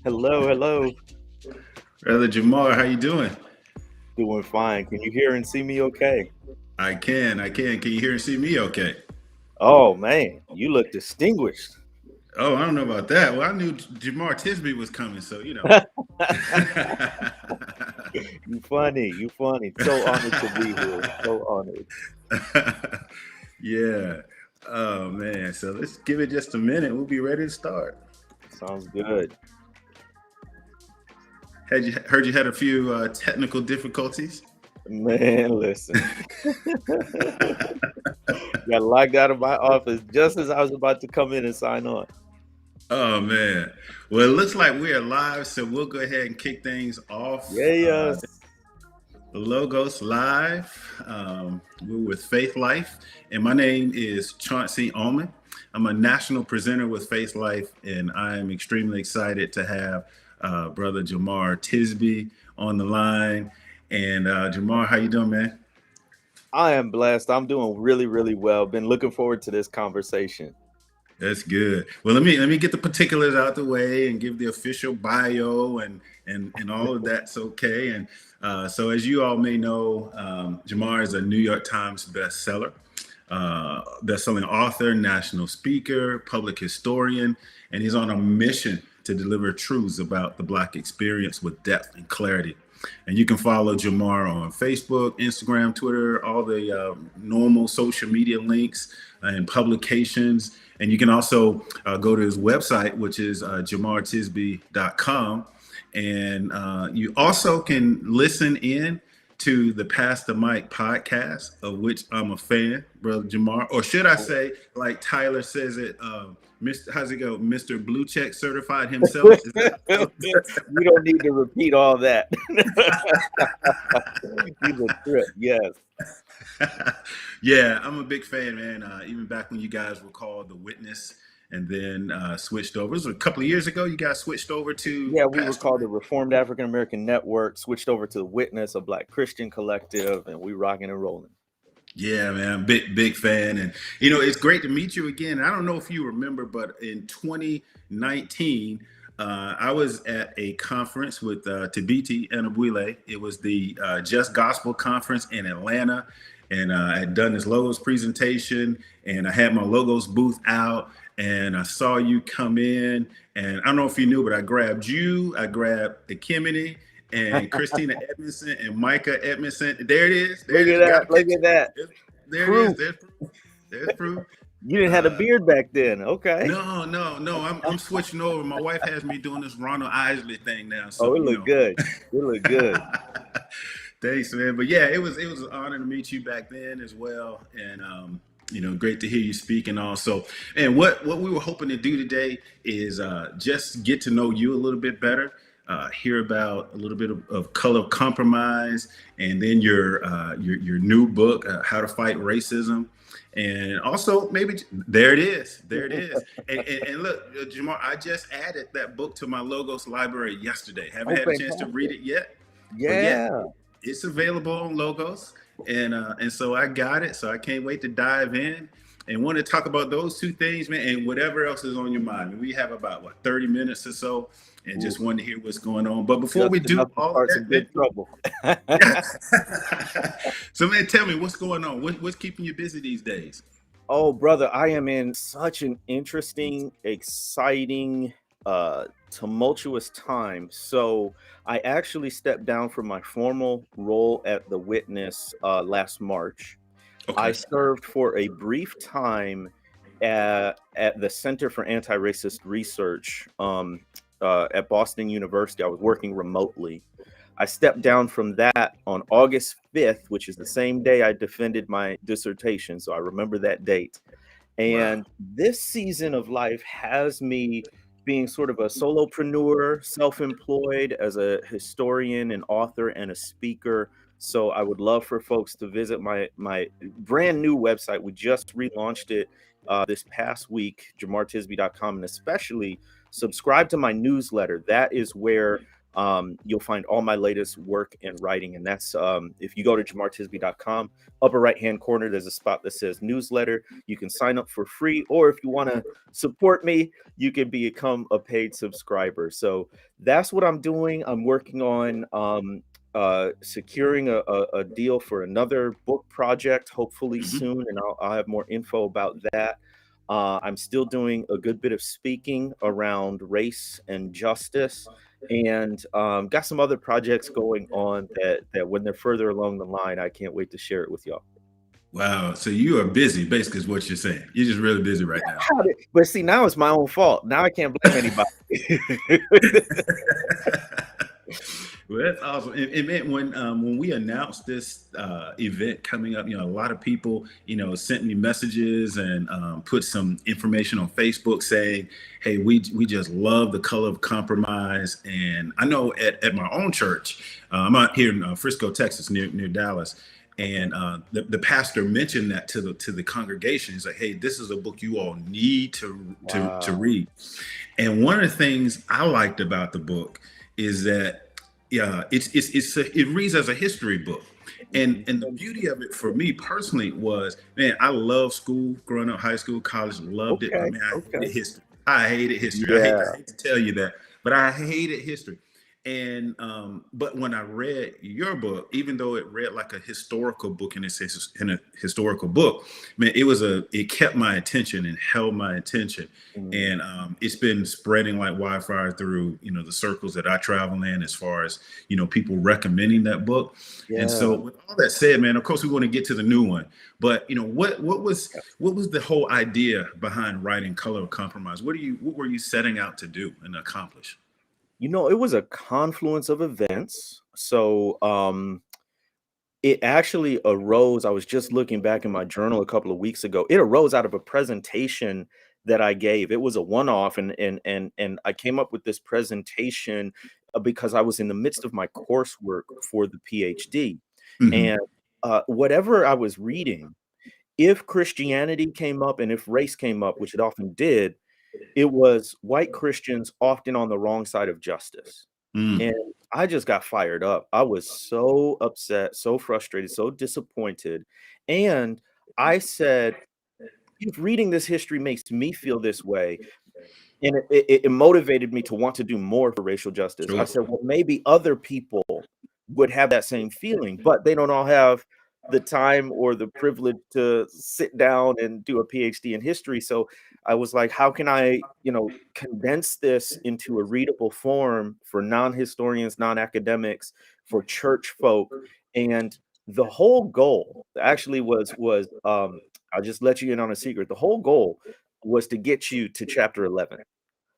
Hello, hello. Brother Jamar, how you doing? Doing fine. Can you hear and see me okay? I can. Can you hear and see me okay? Oh man, you look distinguished. Oh, I don't know about that. Well, I knew Jemar Tisby was coming, so You funny. You funny. So honored to be here. So honored. Yeah. Oh man. So let's give it just a minute. We'll be ready to start. Sounds good. Had you heard you had a few technical difficulties? Man, listen. Got locked out of my office just as I was about to come in and sign on. Oh man. Well, it looks like we are live, so we'll go ahead and kick things Yeah, off. yes. Logos Live. We're with Faith Life, and my name is Chauncey Allmond. I'm a national presenter with Faith Life, and I am extremely excited to have Brother Jemar Tisby on the line. And Jemar, how you doing, man? I am blessed. I'm doing really, really well. Been looking forward to this conversation. That's good. Well, let me get the particulars out the way and give the official bio and all of that's okay. And so, as you all may know, Jamar is a New York Times bestseller, best-selling author, national speaker, public historian, and he's on a mission to deliver truths about the Black experience with depth and clarity. And you can follow Jamar on Facebook, Instagram, Twitter, all the normal social media links and publications. And you can also go to his website, which is jamartisby.com. And you also can listen in to the Pass the Mic podcast, of which I'm a fan, Brother Jamar. Or should I say, like Tyler says it, Mr. How's it go? Mr. Blue Check certified himself. Is that We don't need to repeat all that. He's a trip. Yes. Yeah, I'm a big fan, man. Even back when you guys were called The Witness and then switched over. It was a couple of years ago you guys switched over to Yeah, we were Pastor called the Mike. Reformed African American Network, switched over to the Witness, a Black Christian collective, and we rocking and rolling. Yeah, man, big fan, and it's great to meet you again. I don't know if you remember, but in 2019, I was at a conference with Tabiti and Abuile. It was the Just Gospel Conference in Atlanta, and I had done this logos presentation, and I had my logos booth out, and I saw you come in, and I don't know if you knew, but I grabbed you, I grabbed Akimini and Christina Edmondson and Micah Edmondson. There it is. There Look it at is. We got that. a Look at picture. that. There it is. Proof. There's proof. There's proof. You didn't have a Uh, beard back then. Okay. no. I'm switching over. My wife has me doing this Ronald Isley thing now. Oh, So it looked good. It looked good. Thanks, man. But yeah, it was an honor to meet you back then as well, and great to hear you speak and also. And what we were hoping to do today is just get to know you a little bit better, hear about a little bit of color compromise, and then your new book, How to Fight Racism. And also, maybe there it is. And look, Jamar, I just added that book to my Logos library yesterday. Haven't Oh, had a chance to read fantastic. it yet, but yeah, Yeah. it's available on Logos, and so I got it. So I can't wait to dive in and want to talk about those two things, man, and whatever else is on your mind. We have about 30 minutes or so, and Ooh, just want to hear what's going on. But before just we do enough to all of start some that, man, good trouble. so man, tell me what's going on. What's keeping you busy these days? Oh, brother, I am in such an interesting, exciting, tumultuous time. So, I actually stepped down from my formal role at the Witness last March. I Okay. served for a brief time at the Center for Anti-Racist Research at Boston University. I was working remotely. I stepped down from that on August 5th, which is the same day I defended my dissertation. So I remember that date. Wow. And this season of life has me being sort of a solopreneur, self-employed as a historian, an author, and a speaker. So I would love for folks to visit my brand new website. We just relaunched it this past week, jamartisby.com, and especially subscribe to my newsletter. That is where you'll find all my latest work and writing. And that's if you go to jemartisby.com, upper right hand corner, there's a spot that says newsletter. You can sign up for free, or if you want to support me, you can become a paid subscriber. So that's what I'm doing. I'm working on securing a deal for another book project, hopefully soon, and I'll have more info about that. I'm still doing a good bit of speaking around race and justice, and got some other projects going on that when they're further along the line, I can't wait to share it with y'all. Wow. So you are busy, basically, is what you're saying. You're just really busy right now. But see, now it's my own fault. Now I can't blame anybody. Well, that's awesome. It meant when we announced this event coming up, a lot of people, sent me messages and put some information on Facebook saying, "Hey, we just love the color of compromise." And I know at my own church, I'm out here in Frisco, Texas, near Dallas. And the pastor mentioned that to the congregation. He's like, "Hey, this is a book you all need to read." And one of the things I liked about the book is that it reads as a history book. And the beauty of it for me personally was, man, I love school, growing up, high school, college, loved it. But man, I hated history. I hated history. Yeah. I hate to tell you that, but I hated history. And but when I read your book, even though it read like a historical book and it's in a historical book, man, it kept my attention and held my attention. And it's been spreading like wildfire through the circles that I travel in, as far as people recommending that book. And so with all that said, man, of course we want to get to the new one, but what was the whole idea behind writing Color of Compromise? What were you setting out to do and accomplish? It was a confluence of events. So it actually arose. I was just looking back in my journal a couple of weeks ago. It arose out of a presentation that I gave. It was a one-off, and I came up with this presentation because I was in the midst of my coursework for the PhD. And whatever I was reading, if Christianity came up and if race came up, which it often did, it was white Christians often on the wrong side of justice. And I just got fired up. I was so upset, so frustrated, so disappointed. And I said, if reading this history makes me feel this way, and it motivated me to want to do more for racial justice. Sure. I said, well, maybe other people would have that same feeling, but they don't all have the time or the privilege to sit down and do a PhD in history. So I was like, how can I, condense this into a readable form for non-historians, non-academics, for church folk? And the whole goal actually was I'll just let you in on a secret. The whole goal was to get you to chapter 11.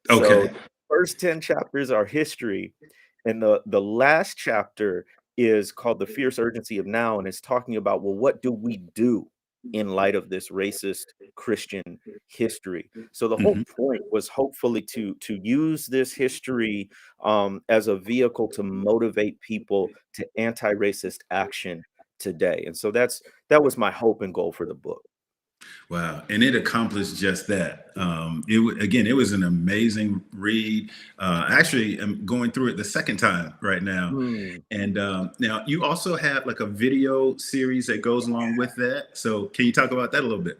Okay. So the first 10 chapters are history, and the last chapter is called The Fierce Urgency of Now, and it's talking about, well, what do we do in light of this racist Christian history? So the whole point was hopefully to use this history as a vehicle to motivate people to anti-racist action today. And so that was my hope and goal for the book. Wow. And it accomplished just that. It was an amazing read. Actually, I'm going through it the second time right now. And now you also have like a video series that goes along with that. So can you talk about that a little bit?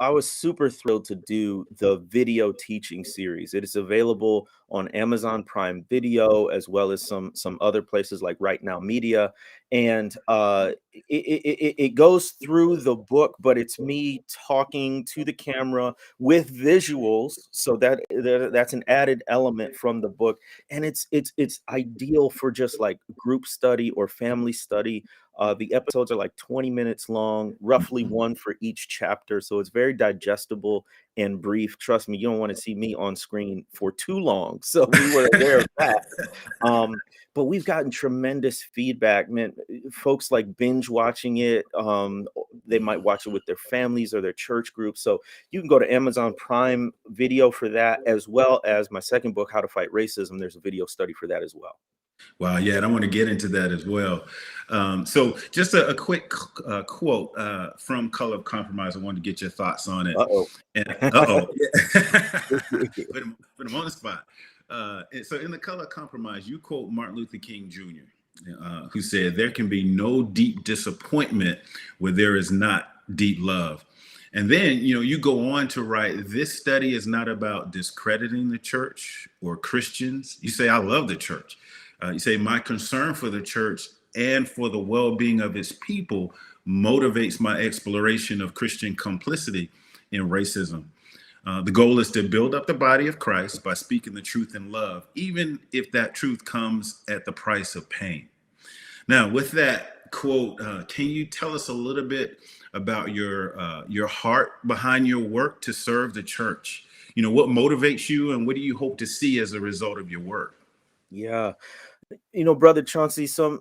I was super thrilled to do the video teaching series. It is available on Amazon Prime Video, as well as some other places like Right Now Media. And it goes through the book, but it's me talking to the camera with visuals. So that's an added element from the book. And it's ideal for just like group study or family study. The episodes are like 20 minutes long, roughly one for each chapter. So it's very digestible and brief. Trust me, you don't want to see me on screen for too long. So we were aware of that. But we've gotten tremendous feedback, man. Folks like binge watching it. They might watch it with their families or their church groups. So you can go to Amazon Prime Video for that, as well as my second book, How to Fight Racism. There's a video study for that as well. Wow. Yeah. And I want to get into that as well. So just a quick quote from Color of Compromise. I wanted to get your thoughts on it. Uh-oh. Uh-oh. Put him on the spot. So in The Color Compromise, you quote Martin Luther King Jr., who said, "There can be no deep disappointment where there is not deep love." And then, you go on to write, "This study is not about discrediting the church or Christians." You say, "I love the church." You say, "My concern for the church and for the well-being of its people motivates my exploration of Christian complicity in racism. The goal is to build up the body of Christ by speaking the truth in love, even if that truth comes at the price of pain." Now, with that quote, can you tell us a little bit about your heart behind your work to serve the church? What motivates you, and what do you hope to see as a result of your work? Yeah. Brother Chauncey, some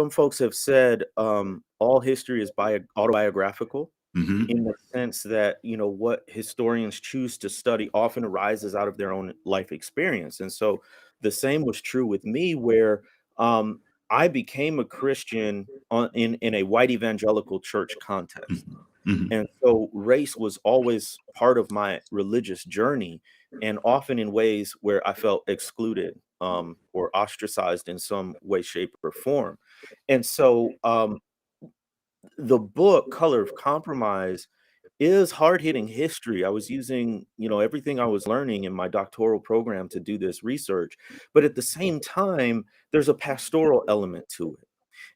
folks have said all history is autobiographical, Hmm. in the sense that what historians choose to study often arises out of their own life experience. And so the same was true with me, where um, I became a Christian in a white evangelical church context. Hmm. And so race was always part of my religious journey, and often in ways where I felt excluded, or ostracized in some way, shape, or form. And so the book Color of Compromise is hard-hitting history. I was using, everything I was learning in my doctoral program to do this research, but at the same time, there's a pastoral element to it.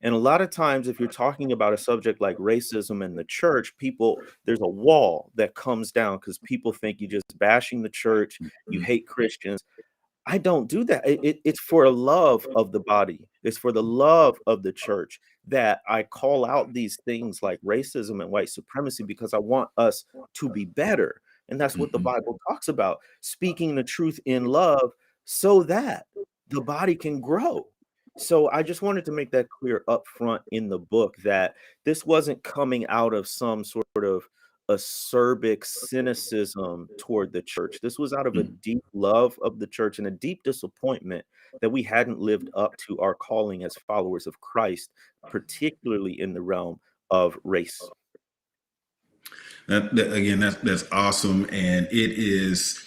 And a lot of times, if you're talking about a subject like racism in the church, there's a wall that comes down because people think you're just bashing the church, you hate Christians. I don't do that. It's for a love of the body. It's for the love of the church that I call out these things like racism and white supremacy, because I want us to be better. And that's what the Hmm. Bible talks about, speaking the truth in love so that the body can grow. So I just wanted to make that clear up front in the book, that this wasn't coming out of some sort of acerbic cynicism toward the church. This was out of a deep love of the church and a deep disappointment that we hadn't lived up to our calling as followers of Christ, particularly in the realm of race. Again, that's awesome, and it is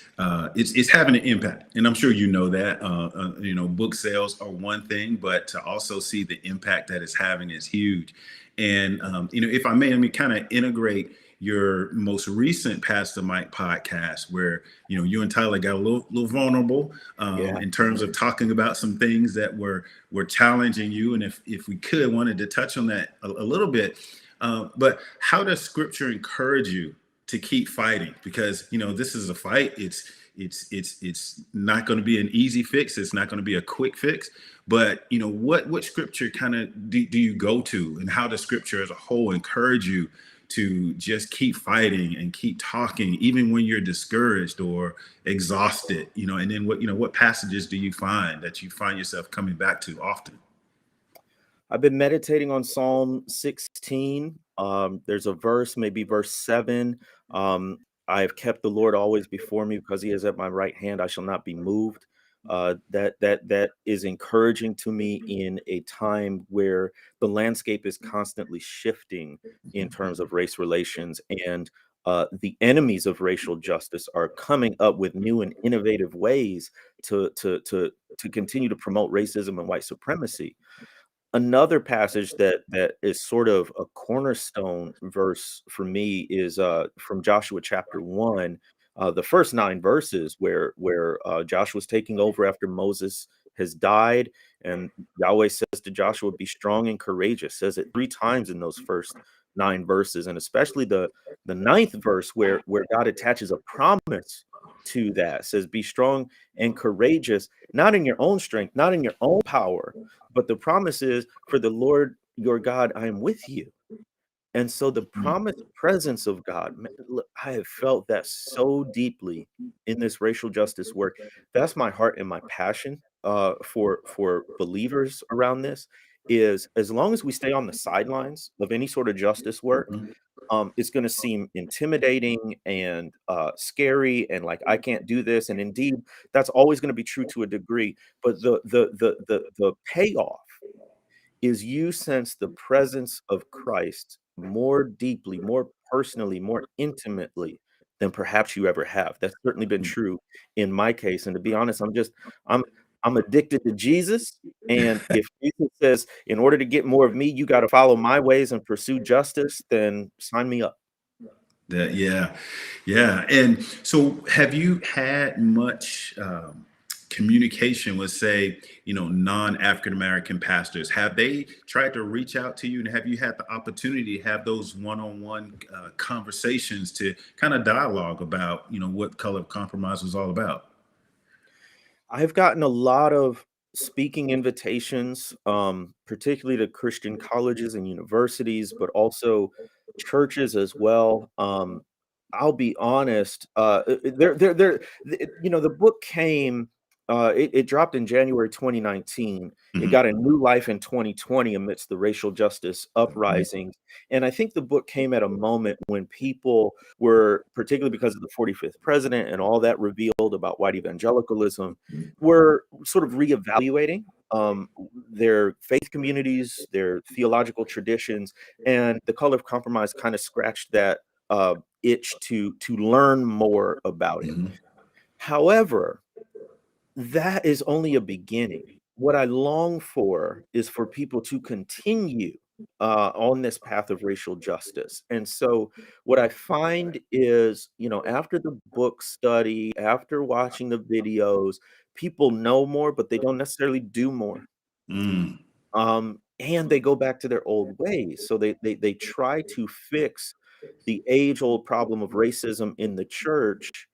it's having an impact, and I'm sure you know that. Book sales are one thing, but to also see the impact that it's having is huge. And if I may, let me kind of integrate your most recent Pastor Mike podcast, where you and Tyler got a little vulnerable Yeah. in terms of talking about some things that were challenging you, and if we could, wanted to touch on that a little bit. But how does Scripture encourage you to keep fighting? Because this is a fight. It's not going to be an easy fix. It's not going to be a quick fix. But what Scripture kind of do you go to, and how does Scripture as a whole encourage you to just keep fighting and keep talking, even when you're discouraged or exhausted? And then what passages do you find that you find yourself coming back to often? I've been meditating on Psalm 16. There's a verse, maybe verse 7. I have kept the Lord always before me, because he is at my right hand, I shall not be moved. That is encouraging to me in a time where the landscape is constantly shifting in terms of race relations, and the enemies of racial justice are coming up with new and innovative ways to continue to promote racism and white supremacy. Another passage that is sort of a cornerstone verse for me is from Joshua chapter 1, the first 9 verses, where Joshua's taking over after Moses has died, and Yahweh says to Joshua, "Be strong and courageous." Says it 3 times in those first 9 verses, and especially the ninth verse, where God attaches a promise to that. Says, "Be strong and courageous, not in your own strength, not in your own power, but the promise is, for the Lord your God, I am with you." And so the promised presence of God, look, I have felt that so deeply in this racial justice work. That's my heart and my passion for believers around this. Is as long as we stay on the sidelines of any sort of justice work, it's going to seem intimidating and scary, and like I can't do this. And indeed, that's always going to be true to a degree. But the payoff is you sense the presence of Christ more deeply, more personally, more intimately than perhaps you ever have. That's certainly been true in my case, and to be honest, I'm I'm addicted to Jesus, and if Jesus says, "In order to get more of me, you gotta follow my ways and pursue justice," then sign me up. That, yeah, yeah. And so, have you had much communication with, say, non-African American pastors? Have they tried to reach out to you, and have you had the opportunity to have those one-on-one conversations to kind of dialogue about, what Color of Compromise was all about? I've gotten a lot of speaking invitations, particularly to Christian colleges and universities, but also churches as well. I'll be honest, the book came, it dropped in January 2019. It Hmm. got a new life in 2020 amidst the racial justice uprisings. And I think the book came at a moment when people were, particularly because of the 45th president and all that revealed about white evangelicalism, were sort of reevaluating their faith communities, their theological traditions, and the Color of Compromise kind of scratched that itch to learn more about it. Hmm. However, that is only a beginning. What I long for is for people to continue on this path of racial justice. And so, what I find is, after the book study, after watching the videos, people know more, but they don't necessarily do more. Mm. And they go back to their old ways. So they try to fix the age-old problem of racism in the church,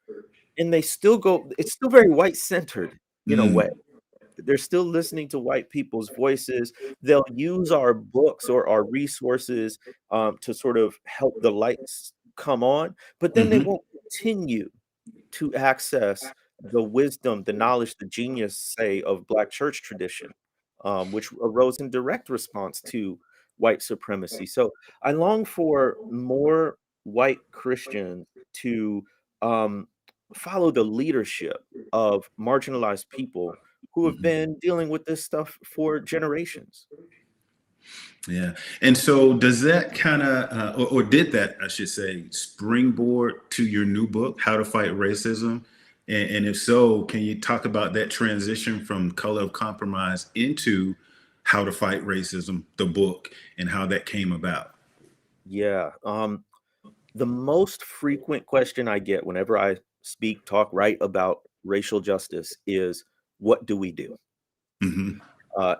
and they still go it's still very white-centered in a way. Mm. They're still listening to white people's voices. They'll use our books or our resources, to sort of help the lights come on, but then they Hmm. won't continue to access the wisdom, the knowledge, the genius, say, of Black church tradition, which arose in direct response to white supremacy. So I long for more white Christians to um, follow the leadership of marginalized people who have Hmm. been dealing with this stuff for generations. Yeah. And so, does that kind of, or did that, I should say, springboard to your new book, How to Fight Racism? And if so, can you talk about that transition from Color of Compromise into How to Fight Racism, the book, and how that came about? Yeah. The most frequent question I get whenever I speak, talk, write about racial justice is, what do we do? Hmm.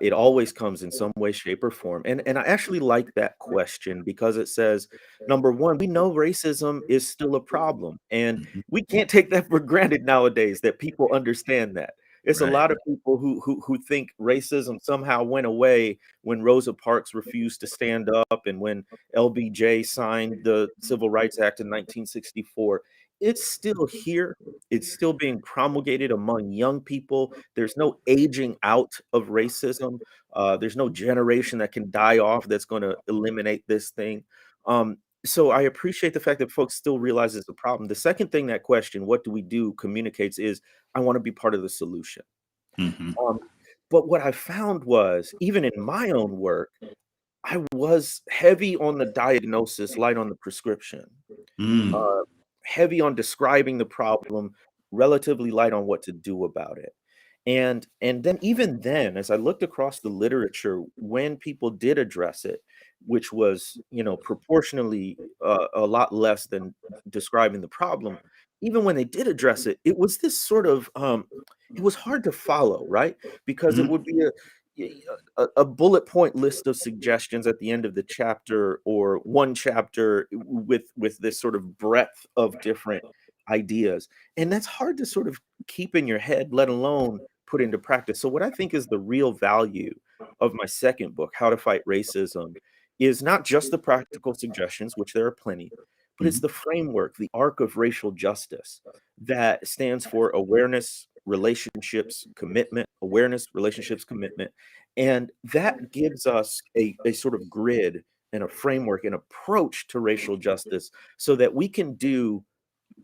It always comes in some way, shape, or form. And I actually like that question because it says, number one, we know racism is still a problem, and Hmm. we can't take that for granted nowadays that people understand that. It's a Right. lot of people who think racism somehow went away when Rosa Parks refused to stand up and when LBJ signed the Civil Rights Act in 1964. It's still here. It's still being promulgated among young people. There's no aging out of racism. There's no generation that can die off that's going to eliminate this thing. So I appreciate the fact that folks still realize it's a problem. The second thing that question, what do we do, communicates is, I want to be part of the solution. Hmm. Um, but what I found was, even in my own work, I was heavy on the diagnosis, light on the prescription, Mm. uh, heavy on describing the problem, relatively light on what to do about it. And then even then, as I looked across the literature, when people did address it, which was, proportionally, a lot less than describing the problem, even when they did address it, it was this sort of, it was hard to follow, right? Because it Mm. would be a bullet point list of suggestions at the end of the chapter, or one chapter with this sort of breadth of different ideas, and that's hard to sort of keep in your head, let alone put into practice. So what I think is the real value of my second book, How to Fight Racism, is not just the practical suggestions, which there are plenty, but it's Mhm. the framework, the arc of racial justice that stands for awareness, relationships, commitment, awareness, relationships, commitment. And that gives us a sort of grid and a framework, an approach to racial justice so that we can do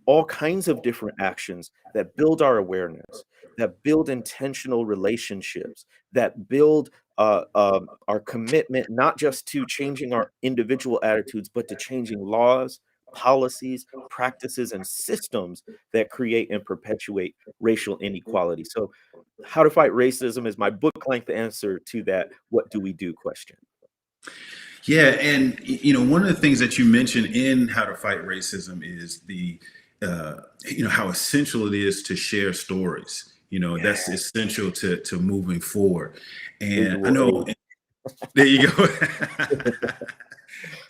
all kinds of different actions that build our awareness, that build intentional relationships, that build our commitment, not just to changing our individual attitudes, but to changing laws, policies, practices, and systems that create and perpetuate racial inequality. So, How to Fight Racism is my book length answer to that "What do we do?" question. Yeah, and one of the things that you mentioned in How to Fight Racism is the how essential it is to share stories. Yeah, That's essential to moving forward. And I visual know aid. there you go.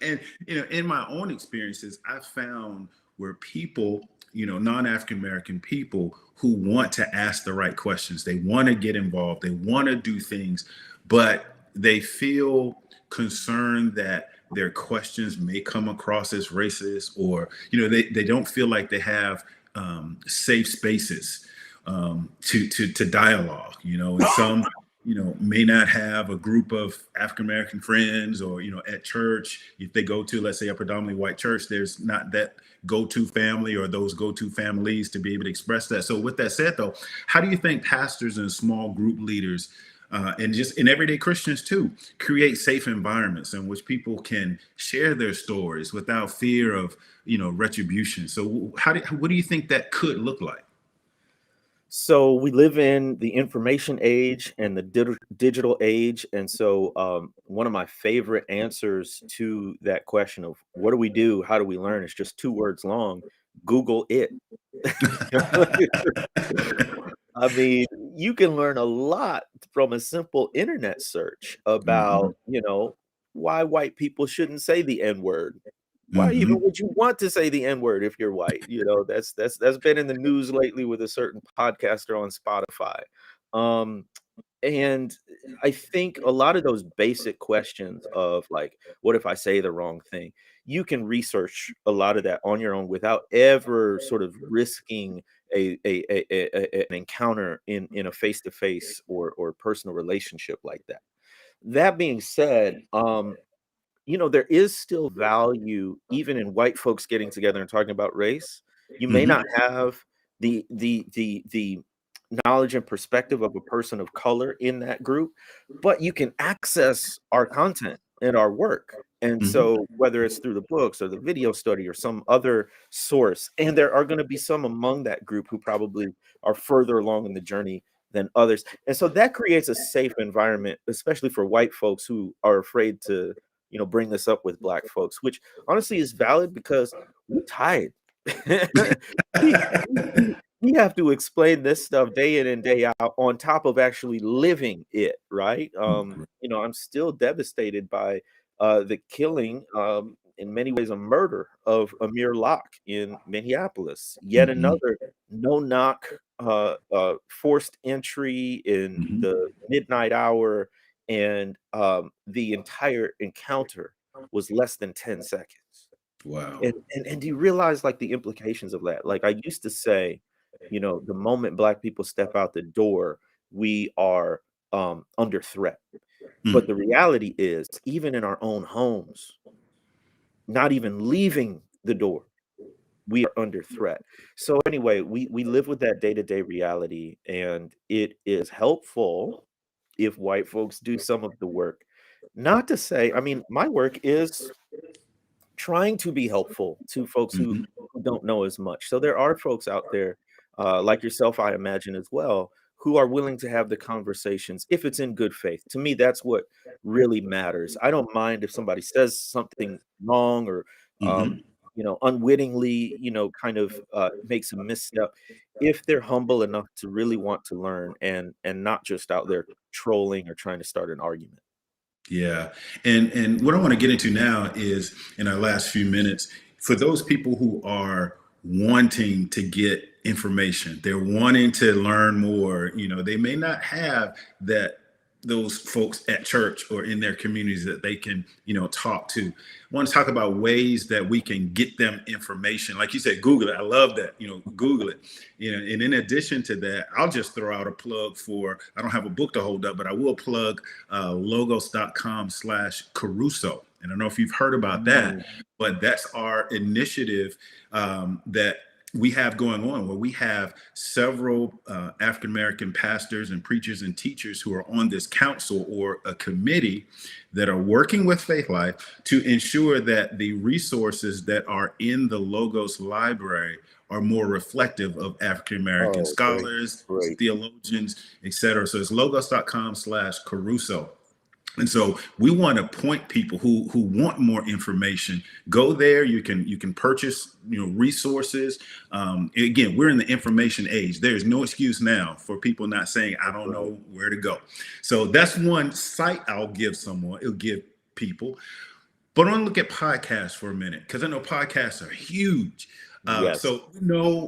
And in my own experiences, I found where people, non-African American people who want to ask the right questions, they want to get involved, they want to do things, but they feel concerned that their questions may come across as racist, or they don't feel like they have safe spaces to dialogue, and some may not have a group of African American friends, or at church, if they go to, let's say, a predominantly white church, there's not that go-to family or those go-to families to be able to express that. So with that said, though, how do you think pastors and small group leaders and just in everyday Christians too, create safe environments in which people can share their stories without fear of retribution? So what do you think that could look like? So we live in the information age and the digital age, and so one of my favorite answers to that question of what do we do, how do we learn, is just two words long: Google it. I mean, you can learn a lot from a simple internet search Hmm. about, why white people shouldn't say the N word. Why even Hmm. would you want to say the N word if you're white? That's been in the news lately with a certain podcaster on Spotify. Um, and I think a lot of those basic questions of like, what if I say the wrong thing? You can research a lot of that on your own without ever sort of risking an encounter in a face to face or personal relationship like that. That being said, there is still value even in white folks getting together and talking about race. You may Hmm. not have the knowledge and perspective of a person of color in that group, but you can access our content and our work. And Hmm. so whether it's through the books or the video study or some other source, and there are going to be some among that group who probably are further along in the journey than others. And so that creates a safe environment, especially for white folks who are afraid to bring this up with black folks, which honestly is valid because we tired. we, we have to explain this stuff day in and day out on top of actually living it, right? I'm still devastated by the killing, in many ways, a murder of Amir Locke in Minneapolis. Yet Hmm. another no knock, forced entry in Hmm. the midnight hour, and the entire encounter was less than 10 seconds. Wow. And do you realize, like, the implications of that? Like, I used to say, the moment Black people step out the door, we are, under threat. But Mm. the reality is, even in our own homes, not even leaving the door, we are under threat. So, anyway, we live with that day-to-day reality, and it is helpful if white folks do some of the work. Not to say, I mean, my work is trying to be helpful to folks who Mhm. don't know as much. So there are folks out there, like yourself, I imagine as well, who are willing to have the conversations if it's in good faith. To me, that's what really matters. I don't mind if somebody says something wrong or, Mhm. unwittingly, kind of makes a misstep. If they're humble enough to really want to learn and not just out there trolling or trying to start an argument. Yeah. And what I want to get into now is in our last few minutes, for those people who are wanting to get information, they're wanting to learn more, they may not have that those folks at church or in their communities that they can, talk to. I want to talk about ways that we can get them information. Like you said, Google it. I love that, Google it. And in addition to that, I'll just throw out a plug for, I don't have a book to hold up, but I will plug logos.com/Kerusso. And I don't know if you've heard about that, Mm, but that's our initiative that we have going on, where we have several African American pastors and preachers and teachers who are on this council or a committee that are working with Faith Life to ensure that the resources that are in the Logos library are more reflective of African American Oh, great, scholars, great. theologians, etc. So it's logos.com/Kerusso. And so we want to point people who want more information. Go there. You can purchase resources. Again, we're in the information age. There's no excuse now for people not saying I don't know where to go. So that's one site I'll give someone. It'll give people. But I want to look at podcasts for a minute, because I know podcasts are huge. Yes. So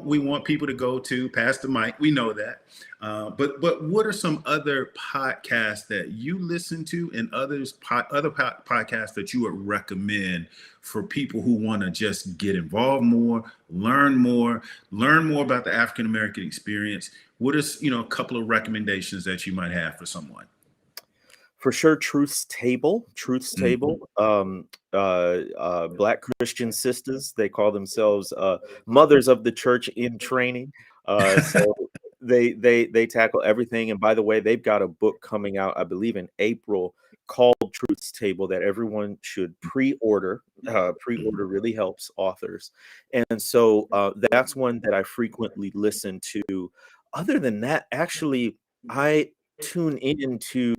we want people to go to Pass the Mic. We know that. But what are some other podcasts that you listen to, and other podcasts that you would recommend for people who want to just get involved more, learn more about the African American experience? What is a couple of recommendations that you might have for someone? For sure, Truth's Table. Black Christian sisters. They call themselves mothers of the church in training. So they tackle everything. And by the way, they've got a book coming out, I believe, in April, called Truth's Table, that everyone should pre-order. Pre-order really helps authors. And so that's one that I frequently listen to. Other than that, actually, I tune into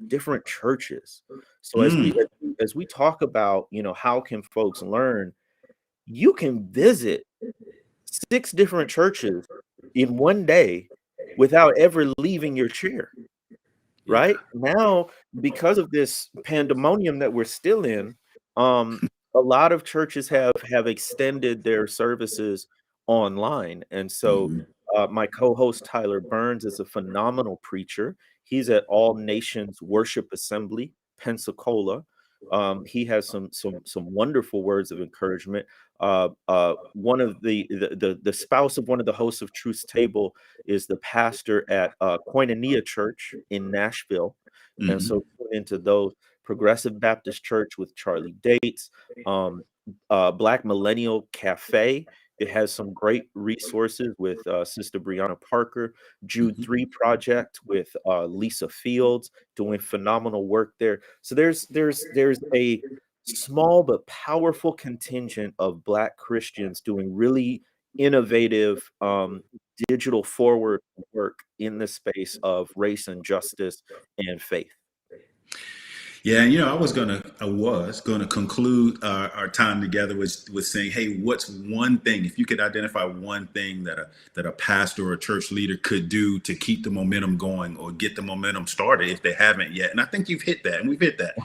different churches. So as we talk about, how can folks learn, you can visit 6 different churches in one day without ever leaving your chair. Right now, because of this pandemonium that we're still in, a lot of churches have extended their services online. And so Mhm. my co-host Tyler Burns is a phenomenal preacher. He's at All Nations Worship Assembly, Pensacola. He has some wonderful words of encouragement. One of the spouse of one of the hosts of Truth's Table is the pastor at Koinonia Church in Nashville. And Mhm. so tune into those. Progressive Baptist Church with Charlie Dates, Black Millennial Cafe. It has some great resources with Sister Brianna Parker, Jude Mhm. 3 Project with Lisa Fields, doing phenomenal work there. So there's a small but powerful contingent of Black Christians doing really innovative, digital forward work in the space of race and justice and faith. Yeah, and I was gonna conclude our time together with saying, hey, what's one thing, if you could identify one thing that a pastor or a church leader could do to keep the momentum going or get the momentum started if they haven't yet? And I think you've hit that, and we've hit that.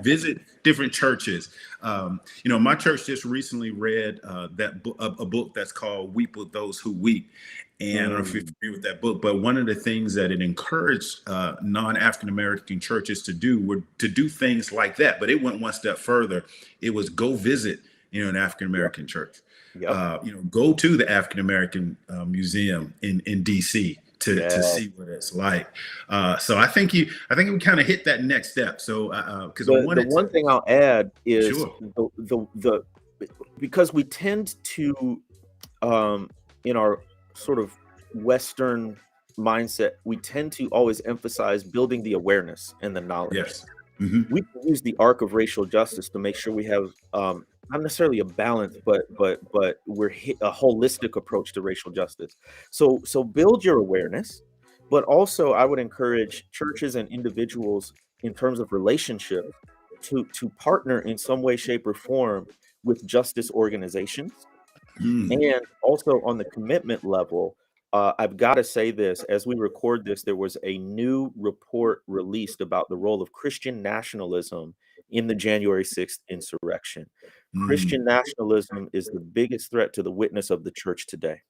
Visit different churches. My church just recently read a book that's called "Weep with Those Who Weep." And I don't know if you're Mm, familiar with that book, but one of the things that it encouraged non-African American churches to do were to do things like that. But it went one step further. It was go visit, an African yep, American church. yep, Go to the African American Museum in D.C. to yeah. see what it's like. So I think we kind of hit that next step. So because I The wanted to, one thing I'll add is sure. the because we tend to, in our sort of Western mindset, we tend to always emphasize building the awareness and the knowledge. Yes. Hmm. We can use the arc of racial justice to make sure we have, not necessarily a balance, but a holistic approach to racial justice. So build your awareness, but also I would encourage churches and individuals in terms of relationships to partner in some way, shape, or form with justice organizations. Mm. And also on the commitment level, I've got to say this, as we record this, there was a new report released about the role of Christian nationalism in the January 6th insurrection. Mm. Christian nationalism is the biggest threat to the witness of the church today.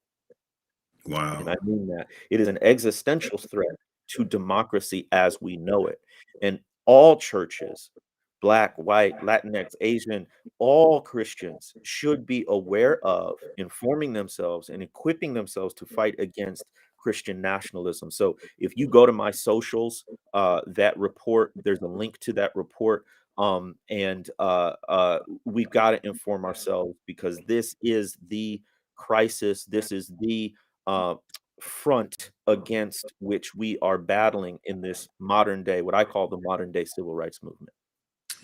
And Wow. I mean that. It is an existential threat to democracy as we know it. And all churches, Black, white, Latinx, Asian, all Christians should be aware of informing themselves and equipping themselves to fight against Christian nationalism. So if you go to my socials, that report, there's a link to that report. And we've got to inform ourselves, because this is the crisis. This is the front against which we are battling in this modern day, what I call the modern day civil rights movement.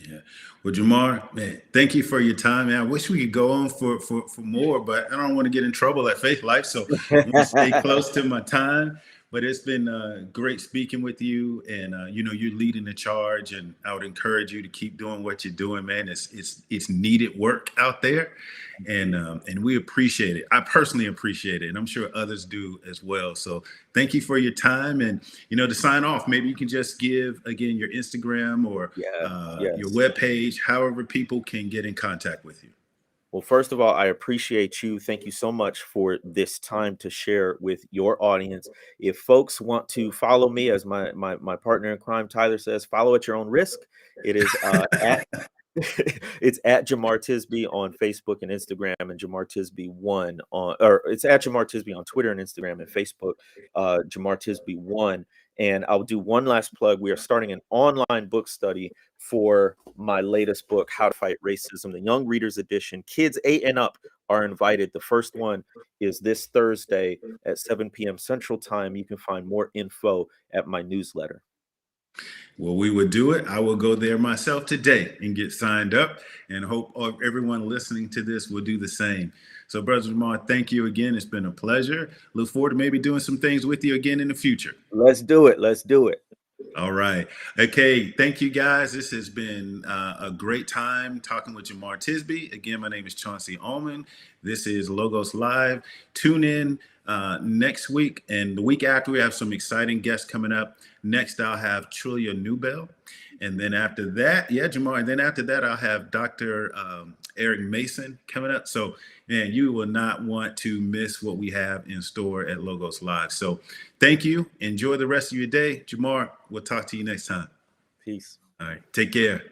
Yeah. Well, Jemar, man, thank you for your time, man. I wish we could go on for more, but I don't want to get in trouble at Faith Life, so I want to stay close to my time. But it's been great speaking with you, and you're leading the charge, and I would encourage you to keep doing what you're doing, man. It's needed work out there, and we appreciate it. I personally appreciate it, and I'm sure others do as well. So thank you for your time, and to sign off, maybe you can just give again your Instagram or your webpage, however people can get in contact with you. Well, first of all, I appreciate you. Thank you so much for this time to share with your audience. If folks want to follow me, as my partner in crime, Tyler says, follow at your own risk. It is at it's at Jemar Tisby on Facebook and Instagram, and Jemar Tisby 1 on, or it's at Jemar Tisby on Twitter and Instagram and Facebook, Jemar Tisby 1. And I'll do one last plug. We are starting an online book study for my latest book, How to Fight Racism, the Young Readers Edition. Kids 8 and up are invited. The first one is this Thursday at 7 p.m. Central Time. You can find more info at my newsletter. Well, we would do it. I will go there myself today and get signed up, and hope everyone listening to this will do the same. So, Brother Jemar, thank you again. It's been a pleasure. Look forward to maybe doing some things with you again in the future. Let's do it. Let's do it. All right. Okay. Thank you, guys. This has been a great time talking with Jemar Tisby. Again, my name is Chauncey Allmond. This is Logos Live. Tune in next week, and the week after, we have some exciting guests coming up. Next, I'll have Trillia Newbell. And then after that, Jemar. And then after that, I'll have Dr. Eric Mason coming up. So, man, you will not want to miss what we have in store at Logos Live. So thank you. Enjoy the rest of your day. Jemar, we'll talk to you next time. Peace. All right. Take care.